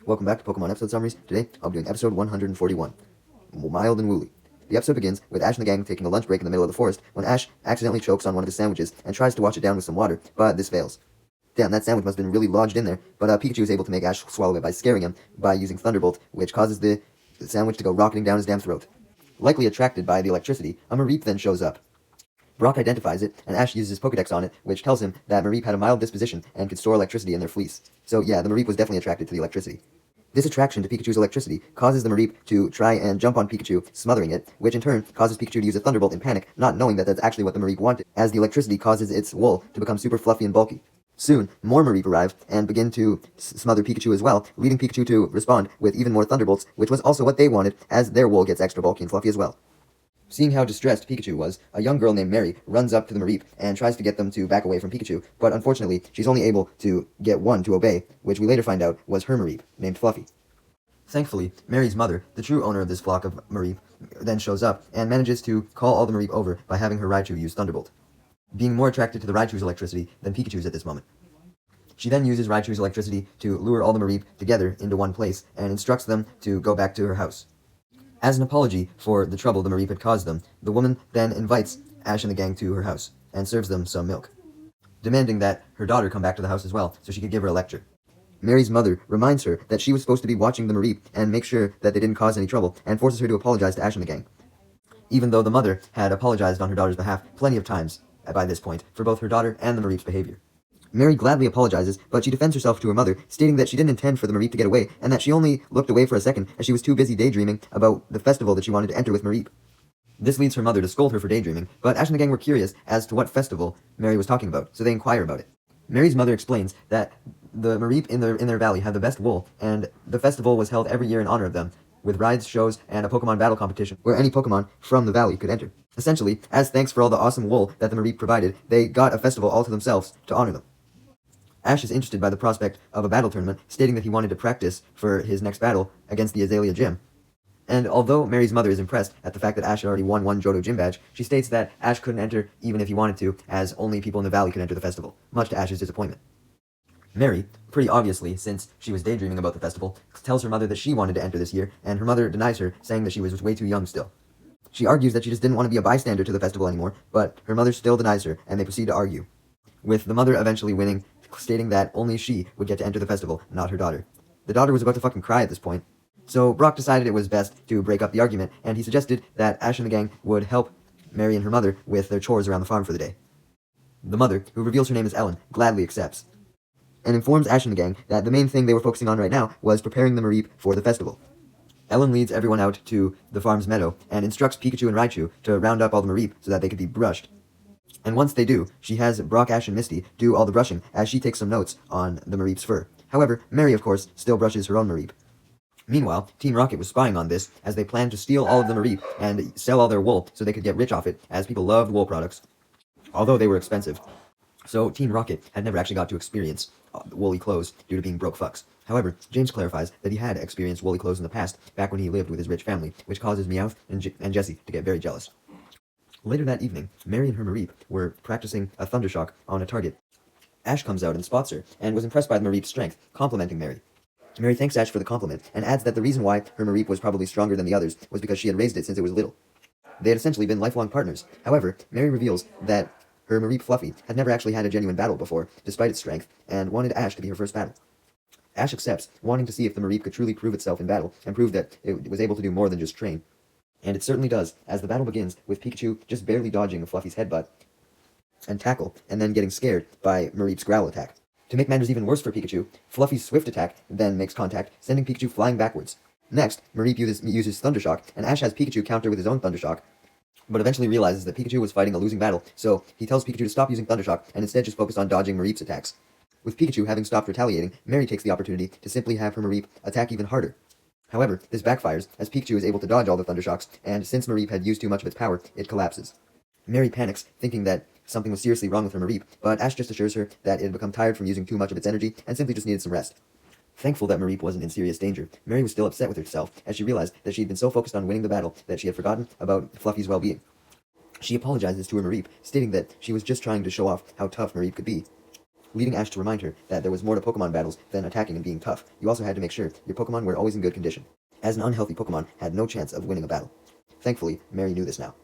Welcome back to Pokemon episode summaries. Today, I'll be doing episode 141, Mild and Woolly. The episode begins with Ash and the gang taking a lunch break in the middle of the forest when Ash accidentally chokes on one of his sandwiches and tries to wash it down with some water, but this fails. Damn, that sandwich must have been really lodged in there, but Pikachu is able to make Ash swallow it by scaring him by using Thunderbolt, which causes the sandwich to go rocketing down his damn throat. Likely attracted by the electricity, a Mareep then shows up. Brock identifies it, and Ash uses his Pokedex on it, which tells him that Mareep had a mild disposition and could store electricity in their fleece. So yeah, the Mareep was definitely attracted to the electricity. This attraction to Pikachu's electricity causes the Mareep to try and jump on Pikachu, smothering it, which in turn causes Pikachu to use a Thunderbolt in panic, not knowing that that's actually what the Mareep wanted, as the electricity causes its wool to become super fluffy and bulky. Soon, more Mareep arrive and begin to smother Pikachu as well, leading Pikachu to respond with even more Thunderbolts, which was also what they wanted, as their wool gets extra bulky and fluffy as well. Seeing how distressed Pikachu was, a young girl named Mary runs up to the Mareep and tries to get them to back away from Pikachu, but unfortunately, she's only able to get one to obey, which we later find out was her Mareep, named Fluffy. Thankfully, Mary's mother, the true owner of this flock of Mareep, then shows up and manages to call all the Mareep over by having her Raichu use Thunderbolt, being more attracted to the Raichu's electricity than Pikachu's at this moment. She then uses Raichu's electricity to lure all the Mareep together into one place and instructs them to go back to her house. As an apology for the trouble the Mareep had caused them, the woman then invites Ash and the gang to her house and serves them some milk, demanding that her daughter come back to the house as well so she could give her a lecture. Mary's mother reminds her that she was supposed to be watching the Mareep and make sure that they didn't cause any trouble, and forces her to apologize to Ash and the gang. Even though the mother had apologized on her daughter's behalf plenty of times by this point for both her daughter and the Mareep's behavior. Mary gladly apologizes, but she defends herself to her mother, stating that she didn't intend for the Mareep to get away, and that she only looked away for a second as she was too busy daydreaming about the festival that she wanted to enter with Mareep. This leads her mother to scold her for daydreaming, but Ash and the gang were curious as to what festival Mary was talking about, so they inquire about it. Mary's mother explains that the Mareep in their valley have the best wool, and the festival was held every year in honor of them, with rides, shows, and a Pokemon battle competition where any Pokemon from the valley could enter. Essentially, as thanks for all the awesome wool that the Mareep provided, they got a festival all to themselves to honor them. Ash is interested by the prospect of a battle tournament, stating that he wanted to practice for his next battle against the Azalea Gym. And although Mary's mother is impressed at the fact that Ash had already won one Johto Gym badge, she states that Ash couldn't enter even if he wanted to, as only people in the valley could enter the festival, much to Ash's disappointment. Mary, pretty obviously, since she was daydreaming about the festival, tells her mother that she wanted to enter this year, and her mother denies her, saying that she was way too young still. She argues that she just didn't want to be a bystander to the festival anymore, but her mother still denies her, and they proceed to argue, with the mother eventually winning, stating that only she would get to enter the festival, not her daughter. The daughter was about to fucking cry at this point. So Brock decided it was best to break up the argument, and he suggested that Ash and the gang would help Mary and her mother with their chores around the farm for the day. The mother, who reveals her name as Ellen, gladly accepts, and informs Ash and the gang that the main thing they were focusing on right now was preparing the Mareep for the festival. Ellen leads everyone out to the farm's meadow, and instructs Pikachu and Raichu to round up all the Mareep so that they could be brushed. And once they do, she has Brock, Ash, and Misty do all the brushing as she takes some notes on the Mareep's fur. However, Mary, of course, still brushes her own Mareep. Meanwhile, Team Rocket was spying on this, as they planned to steal all of the Mareep and sell all their wool so they could get rich off it, as people loved wool products, although they were expensive. So Team Rocket had never actually got to experience woolly clothes due to being broke fucks. However, James clarifies that he had experienced woolly clothes in the past, back when he lived with his rich family, which causes Meowth and Jessie to get very jealous. Later that evening, Mary and her Mareep were practicing a Thundershock on a target. Ash comes out and spots her, and was impressed by the Mareep's strength, complimenting Mary. Mary thanks Ash for the compliment, and adds that the reason why her Mareep was probably stronger than the others was because she had raised it since it was little. They had essentially been lifelong partners. However, Mary reveals that her Mareep Fluffy had never actually had a genuine battle before, despite its strength, and wanted Ash to be her first battle. Ash accepts, wanting to see if the Mareep could truly prove itself in battle, and prove that it was able to do more than just train. And it certainly does, as the battle begins with Pikachu just barely dodging Fluffy's headbutt and tackle, and then getting scared by Mareep's growl attack. To make matters even worse for Pikachu, Fluffy's swift attack then makes contact, sending Pikachu flying backwards. Next, Mareep uses Thundershock, and Ash has Pikachu counter with his own Thundershock, but eventually realizes that Pikachu was fighting a losing battle, so he tells Pikachu to stop using Thundershock and instead just focus on dodging Mareep's attacks. With Pikachu having stopped retaliating, Mary takes the opportunity to simply have her Mareep attack even harder. However, this backfires, as Pikachu is able to dodge all the Thundershocks, and since Mareep had used too much of its power, it collapses. Mary panics, thinking that something was seriously wrong with her Mareep, but Ash just assures her that it had become tired from using too much of its energy, and simply just needed some rest. Thankful that Mareep wasn't in serious danger, Mary was still upset with herself, as she realized that she had been so focused on winning the battle that she had forgotten about Fluffy's well-being. She apologizes to her Mareep, stating that she was just trying to show off how tough Mareep could be. leading Ash to remind her that there was more to Pokemon battles than attacking and being tough. You also had to make sure your Pokemon were always in good condition, as an unhealthy Pokemon had no chance of winning a battle. Thankfully, Mary knew this now.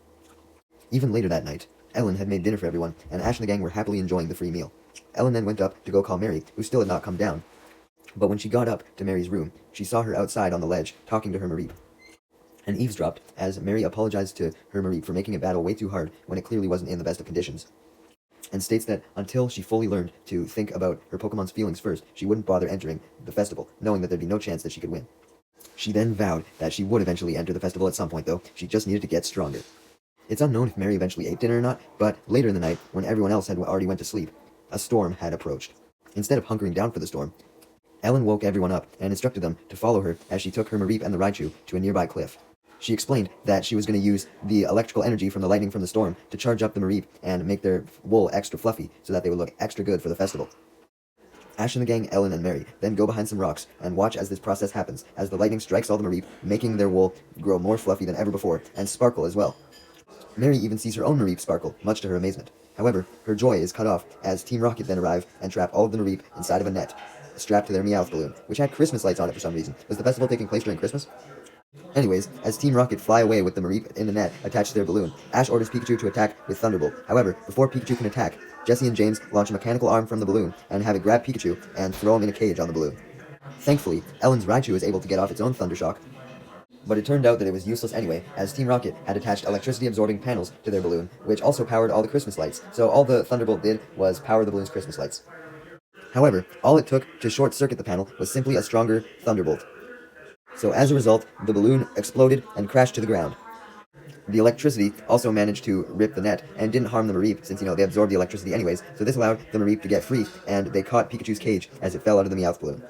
Even later that night, Ellen had made dinner for everyone, and Ash and the gang were happily enjoying the free meal. Ellen then went up to go call Mary, who still had not come down. But when she got up to Mary's room, she saw her outside on the ledge, talking to her Mareep, and eavesdropped as Mary apologized to her Mareep for making a battle way too hard when it clearly wasn't in the best of conditions, and states that until she fully learned to think about her Pokemon's feelings first, she wouldn't bother entering the festival, knowing that there'd be no chance that she could win. She then vowed that she would eventually enter the festival at some point, though. She just needed to get stronger. It's unknown if Mary eventually ate dinner or not, but later in the night, when everyone else had already went to sleep, a storm had approached. Instead of hunkering down for the storm, Ellen woke everyone up and instructed them to follow her as she took her Mareep and the Raichu to a nearby cliff. She explained that she was going to use the electrical energy from the lightning from the storm to charge up the Mareep and make their wool extra fluffy so that they would look extra good for the festival. Ash and the gang, Ellen and Mary, then go behind some rocks and watch as this process happens, as the lightning strikes all the Mareep, making their wool grow more fluffy than ever before, and sparkle as well. Mary even sees her own Mareep sparkle, much to her amazement. However, her joy is cut off as Team Rocket then arrive and trap all of the Mareep inside of a net, strapped to their Meowth balloon, which had Christmas lights on it for some reason. Was the festival taking place during Christmas? Anyways, as Team Rocket fly away with the Mareep in the net attached to their balloon, Ash orders Pikachu to attack with Thunderbolt. However, before Pikachu can attack, Jessie and James launch a mechanical arm from the balloon and have it grab Pikachu and throw him in a cage on the balloon. Thankfully, Ellen's Raichu is able to get off its own Thundershock, but it turned out that it was useless anyway, as Team Rocket had attached electricity-absorbing panels to their balloon, which also powered all the Christmas lights, so all the Thunderbolt did was power the balloon's Christmas lights. However, all it took to short-circuit the panel was simply a stronger Thunderbolt. So as a result, the balloon exploded and crashed to the ground. The electricity also managed to rip the net and didn't harm the Mareep, since, they absorbed the electricity anyways, so this allowed the Mareep to get free, and they caught Pikachu's cage as it fell out of the Meowth balloon.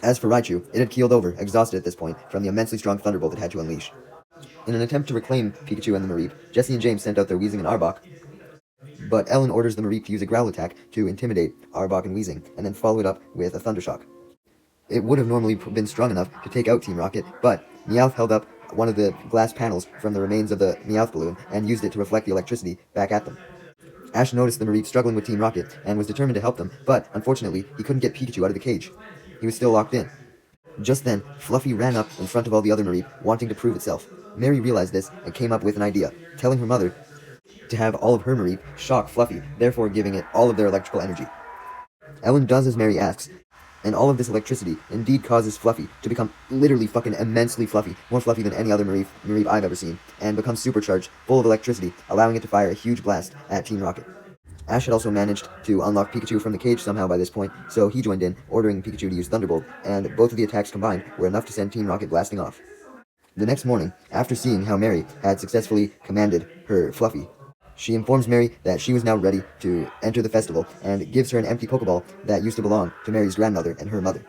As for Raichu, it had keeled over, exhausted at this point, from the immensely strong Thunderbolt it had to unleash. In an attempt to reclaim Pikachu and the Mareep, Jessie and James sent out their Weezing and Arbok, but Ellen orders the Mareep to use a Growl attack to intimidate Arbok and Weezing, and then follow it up with a Thundershock. It would have normally been strong enough to take out Team Rocket, but Meowth held up one of the glass panels from the remains of the Meowth balloon and used it to reflect the electricity back at them. Ash noticed the Mareep struggling with Team Rocket and was determined to help them, but unfortunately, he couldn't get Pikachu out of the cage. He was still locked in. Just then, Fluffy ran up in front of all the other Mareep, wanting to prove itself. Mary realized this and came up with an idea, telling her mother to have all of her Mareep shock Fluffy, therefore giving it all of their electrical energy. Ellen does as Mary asks, and all of this electricity indeed causes Fluffy to become literally fucking immensely fluffy, more fluffy than any other Mareep I've ever seen, and becomes supercharged, full of electricity, allowing it to fire a huge blast at Team Rocket. Ash had also managed to unlock Pikachu from the cage somehow by this point, so he joined in, ordering Pikachu to use Thunderbolt, and both of the attacks combined were enough to send Team Rocket blasting off. The next morning, after seeing how Mary had successfully commanded her Fluffy, she informs Mary that she was now ready to enter the festival and gives her an empty Pokeball that used to belong to Mary's grandmother and her mother.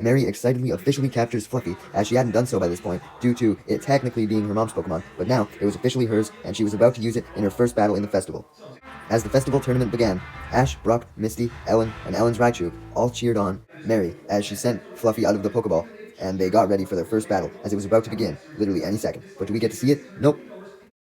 Mary excitedly officially captures Fluffy, as she hadn't done so by this point due to it technically being her mom's Pokemon, but now it was officially hers and she was about to use it in her first battle in the festival. As the festival tournament began, Ash, Brock, Misty, Ellen, and Ellen's Raichu all cheered on Mary as she sent Fluffy out of the Pokeball, and they got ready for their first battle as it was about to begin, literally any second. But do we get to see it? Nope.